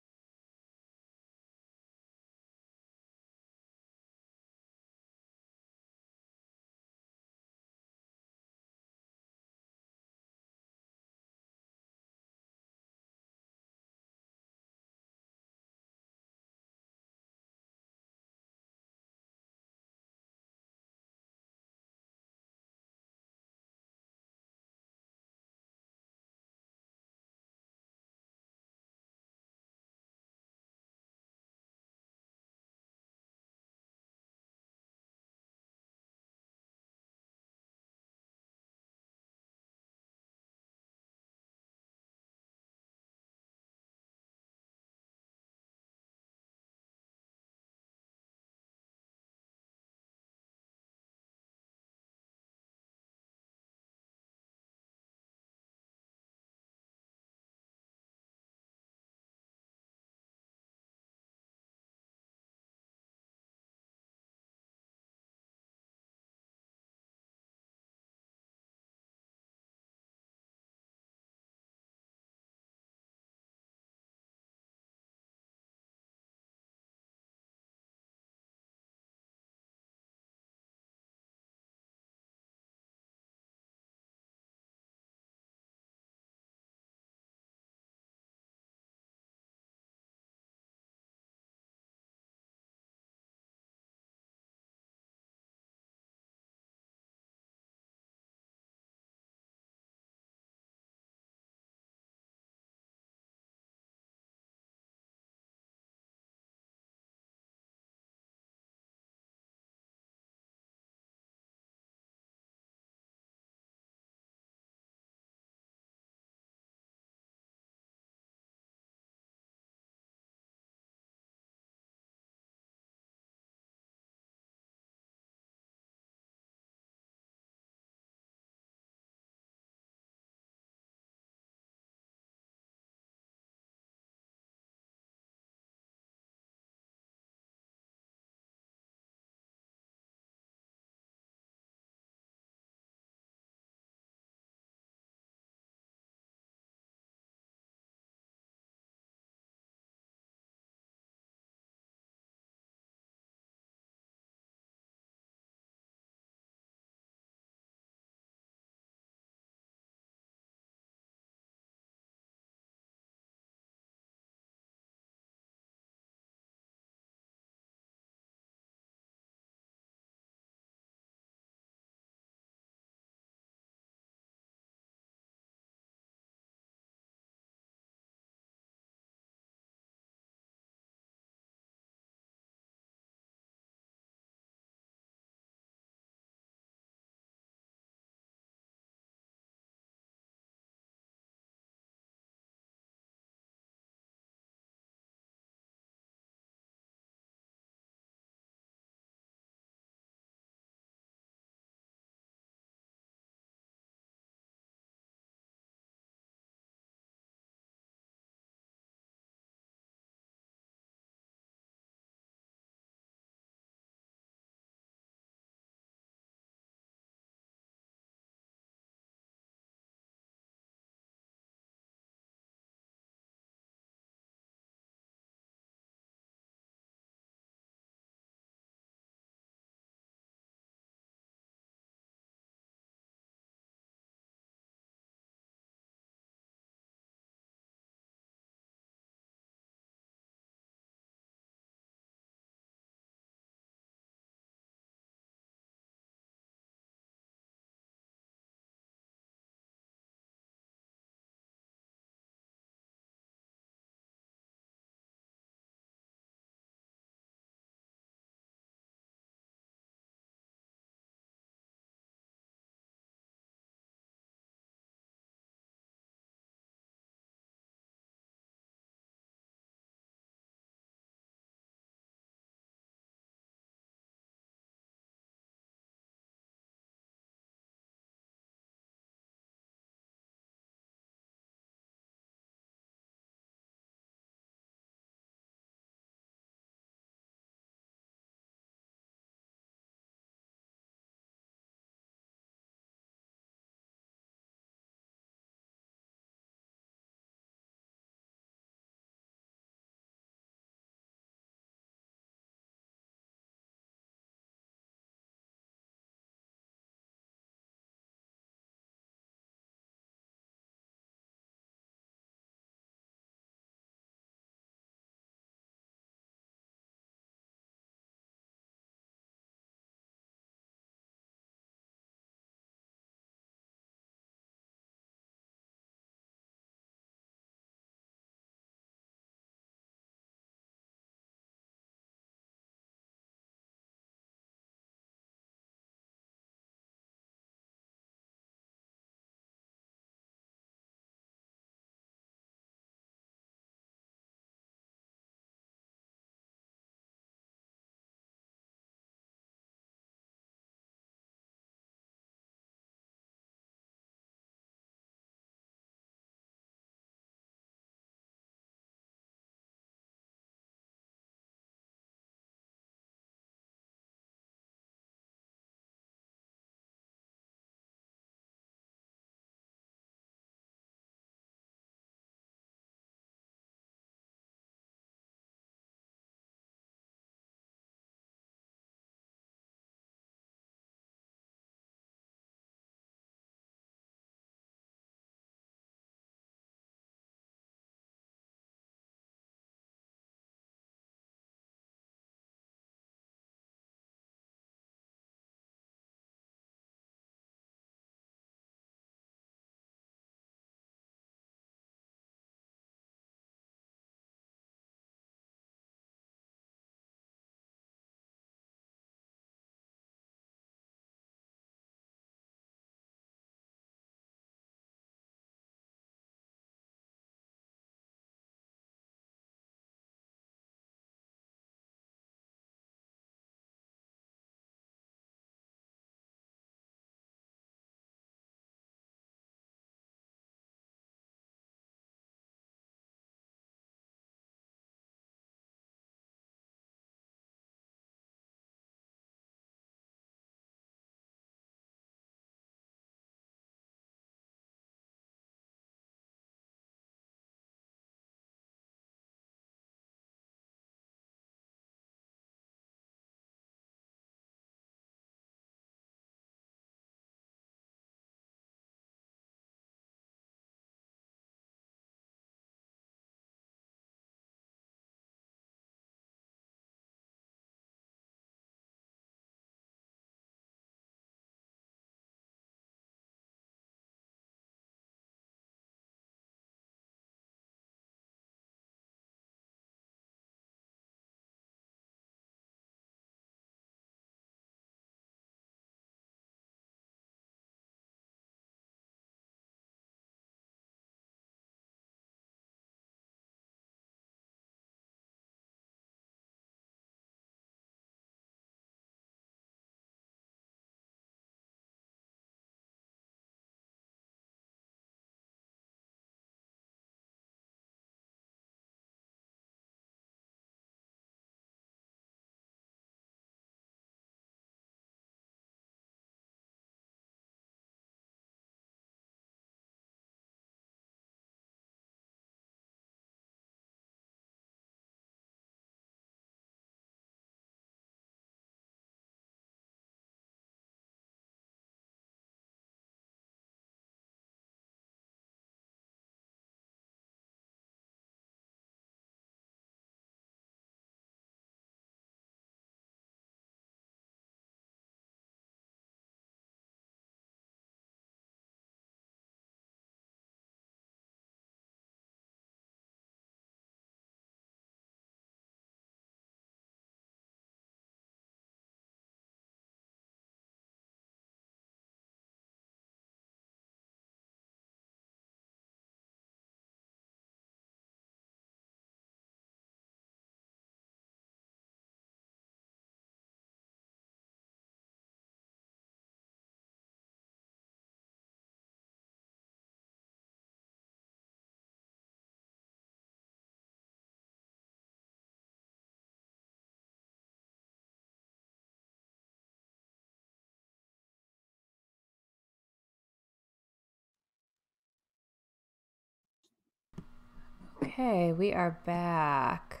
Okay, we are back.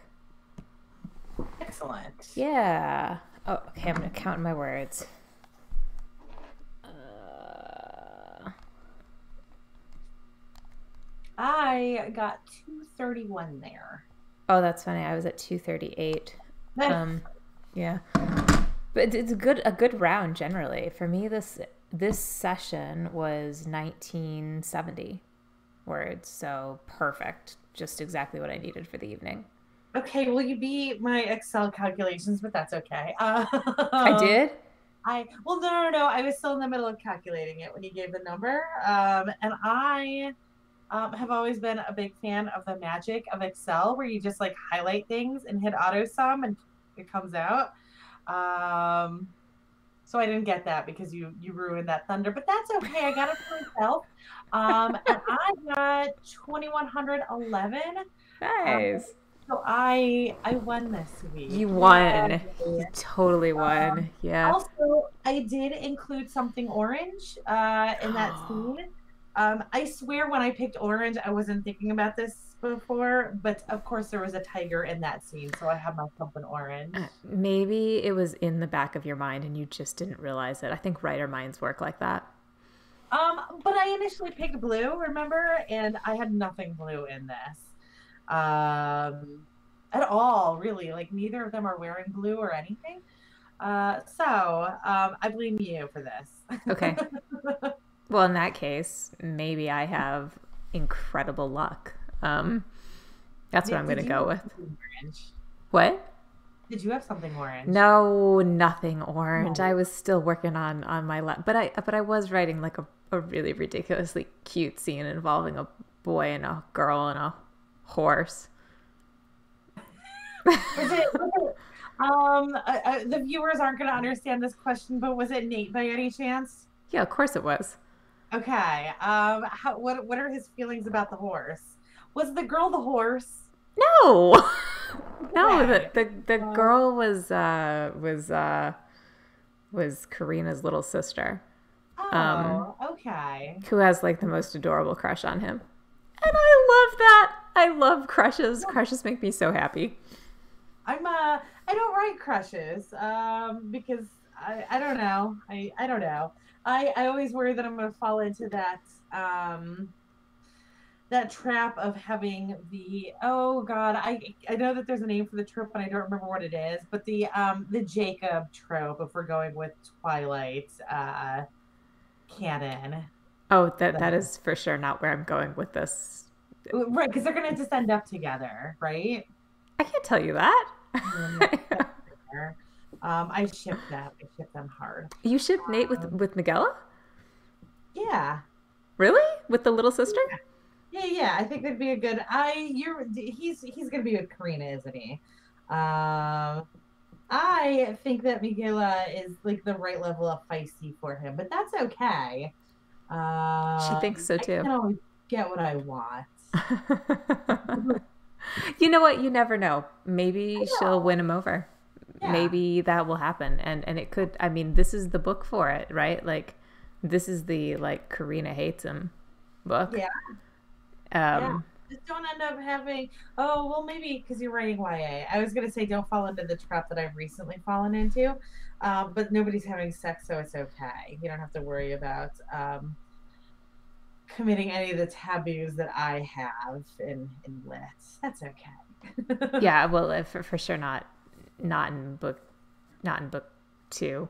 Excellent.
Yeah. Oh, okay, I'm going to count my words.
I got 231 there.
Oh, that's funny. I was at 238. Yeah. But it's a good round generally. For me, this session was 1970 words, so perfect. Just exactly what I needed for the evening.
Okay, well, you beat my Excel calculations, but that's okay.
I did?
Well, no. I was still in the middle of calculating it when you gave the number. And I have always been a big fan of the magic of Excel, where you just like highlight things and hit auto sum and it comes out. So I didn't get that because you ruined that thunder, but that's okay. I got it for myself. And I got 2111.
Nice.
So I won this week.
You won.
Yay.
You totally won. Yeah.
Also, I did include something orange in that scene. I swear when I picked orange, I wasn't thinking about this before, but of course there was a tiger in that scene, so I have myself an orange.
Maybe it was in the back of your mind and you just didn't realize it. I think writer minds work like that.
But I initially picked blue, remember? And I had nothing blue in this. At all, really. Like neither of them are wearing blue or anything. So I blame you for this.
Okay. Well, in that case, maybe I have incredible luck. That's what I'm going to go with.
Orange?
What?
Did you have something orange?
No, nothing orange.
No.
I was still working on my but I was writing like a really ridiculously cute scene involving a boy and a girl and a horse.
The viewers aren't going to understand this question, but was it Nate by any chance?
Yeah, of course it was.
Okay. What are his feelings about the horse? Was the girl the horse?
No. No,
Okay.
the girl was Karina's little sister.
Oh, okay.
Who has like the most adorable crush on him. And I love that. I love crushes. Crushes make me so happy.
I don't write crushes because I don't know. I don't know. I always worry that I'm going to fall into that that trap of having the, oh god, I know that there's a name for the trope but I don't remember what it is, but the Jacob trope, if we're going with Twilight canon.
Oh, that is for sure not where I'm going with this.
Right, because they're gonna just end up together, right?
I can't tell you that.
I ship them. I ship them hard.
You shipped Nate with Miguela?
Yeah.
Really? With the little sister?
Yeah. I think that'd be a good. He's gonna be with Karina, isn't he? I think that Miguela is like the right level of feisty for him, but that's okay.
She thinks so too.
I can always get what I want.
You know what? You never know. Maybe she'll win him over. Yeah. Maybe that will happen. And it could, I mean, this is the book for it, right? Like, this is the, like, Karina hates him book.
Yeah. Just don't end up having, oh, well, maybe because you're writing YA. I was going to say don't fall into the trap that I've recently fallen into. But nobody's having sex, so it's okay. You don't have to worry about committing any of the taboos that I have in lit. That's okay.
Yeah, well, for sure not in book 2.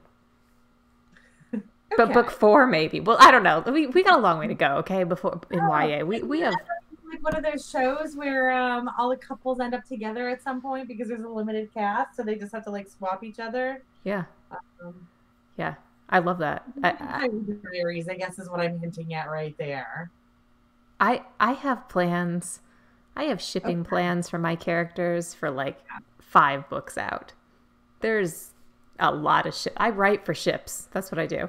Okay. But book 4 maybe. Well, I don't know. We got a long way to go, okay? Before in YA. We have
like one of those shows where all the couples end up together at some point because there's a limited cast, so they just have to like swap each other.
Yeah. Yeah. I love that.
Diaries, I guess, is what I'm hinting at right there.
I have plans. I have shipping plans for my characters for like 5 books out. There's a lot of ship. I write for ships. That's what I do.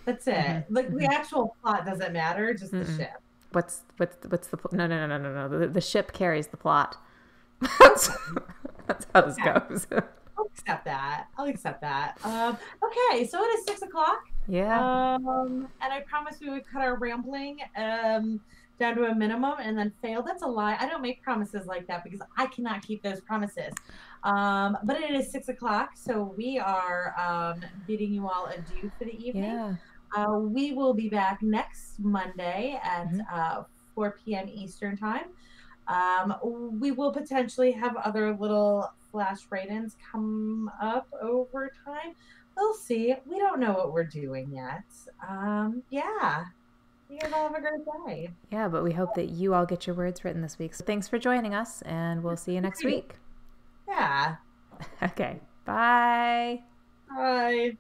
That's it. Mm-hmm. Like the actual plot doesn't matter, just the ship.
What's the no. The ship carries the plot. That's how this goes.
I'll accept that. Okay, so it is 6:00.
Yeah.
And I promised we would cut our rambling down to a minimum and then fail. That's a lie. I don't make promises like that because I cannot keep those promises. But it is 6 o'clock, so we are bidding you all adieu for the evening.
Yeah.
We will be back next Monday at
Mhm.
4 p.m. Eastern time. We will potentially have other little flash write-ins come up over time. We'll see. We don't know what we're doing yet. Yeah. You guys all have a great day.
Yeah, but we hope that you all get your words written this week. So thanks for joining us, and we'll see you next week.
Yeah.
Okay. Bye.
Bye.